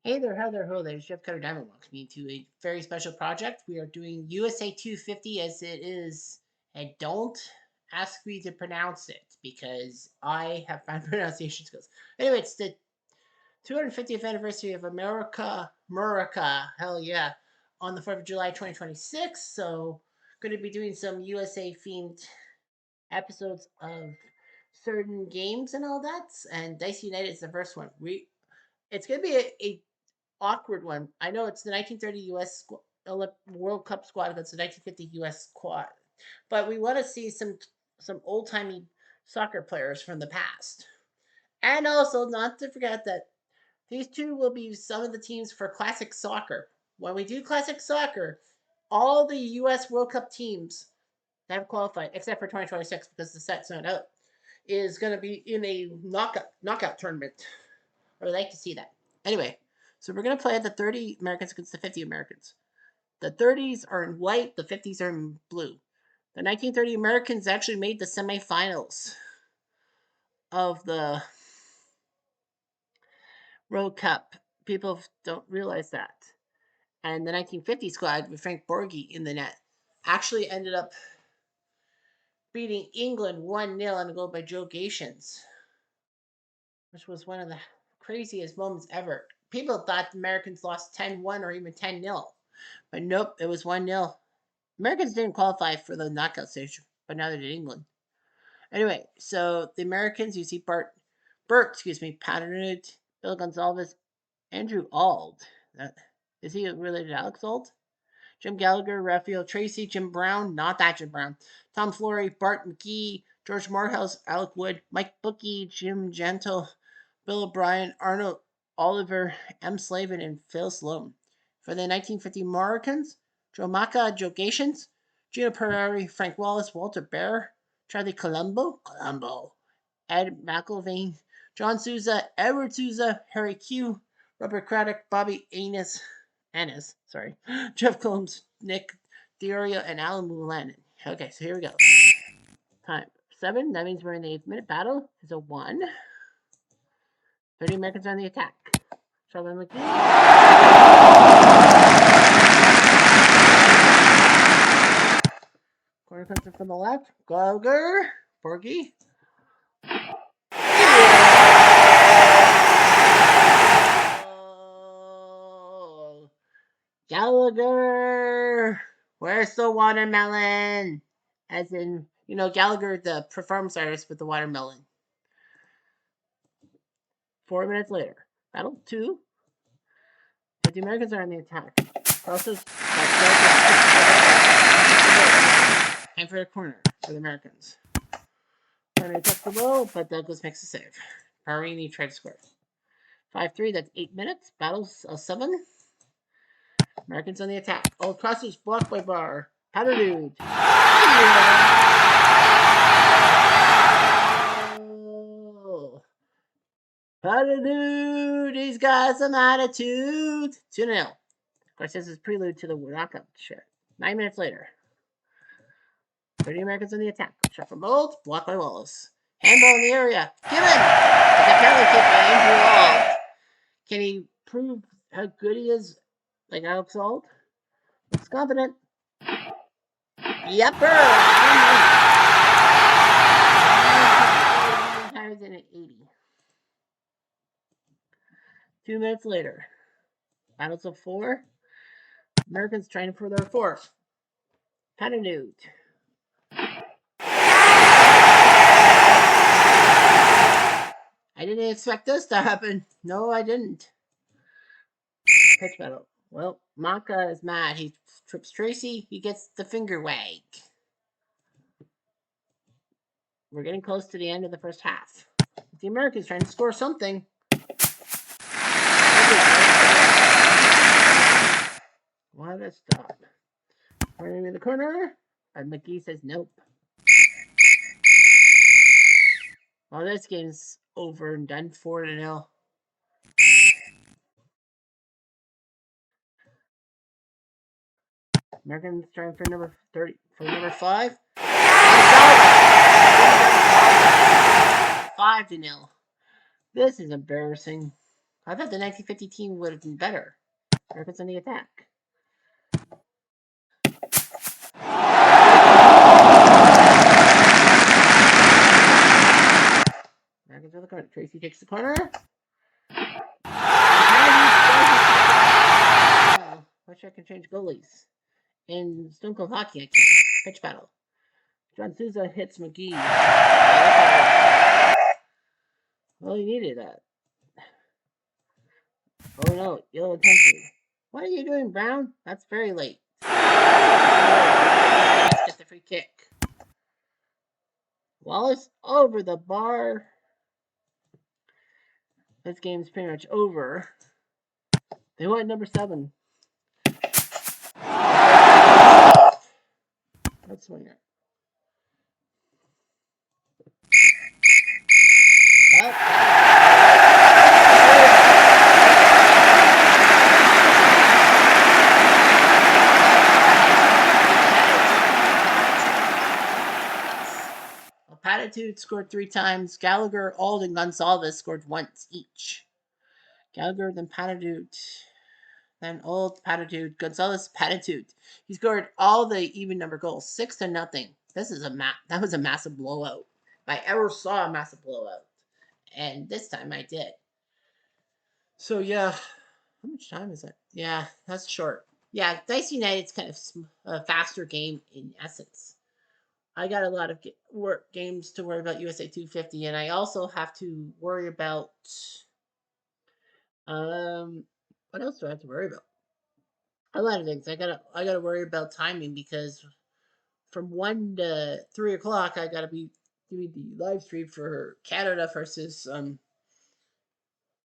Hey there, how there, ho there. Jeff Cutter Diamond welcomes me to a very special project. We are doing USA 250 as it is, and don't ask me to pronounce it because I have fine pronunciation skills. Anyway, it's the 250th anniversary of America, hell yeah, on the 4th of July 2026. So, going to be doing some USA themed episodes of certain games and all that. And Dice United is the first one. It's going to be a awkward one. I know it's the 1930 U.S. World Cup squad against the 1950 U.S. squad, but we want to see some old timey soccer players from the past, and also not to forget that these two will be some of the teams for classic soccer. When we do classic soccer, all the U.S. World Cup teams that have qualified, except for 2026 because the set's not out, is going to be in a knockout tournament. I would like to see that. Anyway, so we're going to play the 30 Americans against the 50 Americans. The 30s are in white, the 50s are in blue. The 1930 Americans actually made the semifinals of the World Cup. People don't realize that. And the 1950 squad with Frank Borghi in the net actually ended up beating England 1-0 on a goal by Joe Gations, which was one of the craziest moments ever. People thought the Americans lost 10-1 or even 10-0. But nope, it was 1-0. Americans didn't qualify for the knockout stage, but neither did England. Anyway, so the Americans, you see Burt, Patterson, Bill Gonzalez, Andrew Auld. Is he related to Alex Auld? Jim Gallagher, Raphael Tracy, Jim Brown, not that Jim Brown, Tom Flory, Bart McGee, George Morehouse, Alec Wood, Mike Bookie, Jim Gentle, Bill O'Brien, Arnold Oliver, M. Slavin, and Phil Sloan. For the 1950 Americans, Joe Maca, Joe Gations, Gino Perari, Frank Wallace, Walter Bear, Charlie Colombo, Ed McIlvaine, John Souza, Edward Souza, Harry Q, Robert Craddock, Bobby Annis, Jeff Combs, Nick Diorio, and Alan Mulan. Okay, so here we go. Time 7. That means we're in the 8th minute. Battle is a 1. 30 Americans on the attack. Charlie McGee. Corner comes in from the left. Gallagher. Borgie. Oh. Gallagher. Where's the watermelon? As in, Gallagher, the performance artist with the watermelon. 4 minutes later. Battle 2. But the Americans are on the attack. Crosses. And for the corner for the Americans. And they touch the ball, but Douglas makes a save. Parini tried to score. 5-3, that's 8 minutes. Battles of 7. Americans on the attack. Oh, crosses blocked by Barr. Patterdude. Oh. Patterdude, he's got some attitude. 2-0. Of course, this is prelude to the knockout shit. 9 minutes later. 30 Americans on the attack. Shot from Bolt, blocked by Wallace. Handball in the area. Given! It's a penalty kick by Andrew Auld. Can he prove how good he is like Alex Auld? Looks confident. Yepper! Times in at 80. 2 minutes later. Battles of 4. Americans trying for their 4th. Patternude. I didn't expect this to happen. No, I didn't. Pitch battle. Well, Maka is mad. He trips Tracy. He gets the finger wag. We're getting close to the end of the first half. The Americans trying to score something. Why did it stop? Running in the corner. And McGee says nope. Well, this game's over and done 4-0. Americans trying for number 5. 5-0. This is embarrassing. I thought the 1950 team would have been better. Americans on the attack. Americans on the corner. Tracy takes the corner. Wish I could change goalies. In Stone Cold Hockey, I can pitch battle. John Souza hits McGee. Well, he needed that. Oh no, ill intensity. What are you doing, Brown? That's very late. Let's get the free kick. Wallace over the bar. This game's pretty much over. They want number 7. Let's swing it. Patitude scored 3 times. Gallagher, Auld, and Gonsalves scored once each. Gallagher, then Patitude, then Auld, Patitude, Gonsalves, Patitude. He scored all the even number goals, 6-0. This is that was a massive blowout. If I ever saw a massive blowout, and this time I did. So yeah, how much time is it? Yeah, that's short. Yeah, Dice United's kind of a faster game in essence. I got a lot of games to worry about USA 250, and I also have to worry about what else do I have to worry about? A lot of things. I gotta worry about timing because from 1 to 3 o'clock I gotta be doing the live stream for Canada versus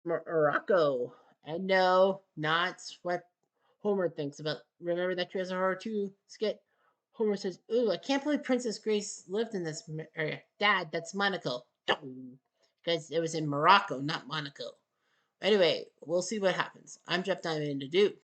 Morocco. And no, not what Homer thinks about. Remember that Treasure Horror 2 skit? Homer says, "Ooh, I can't believe Princess Grace lived in this area. Dad, that's Monaco." Because it was in Morocco, not Monaco. Anyway, we'll see what happens. I'm Jeff Diamond into Do.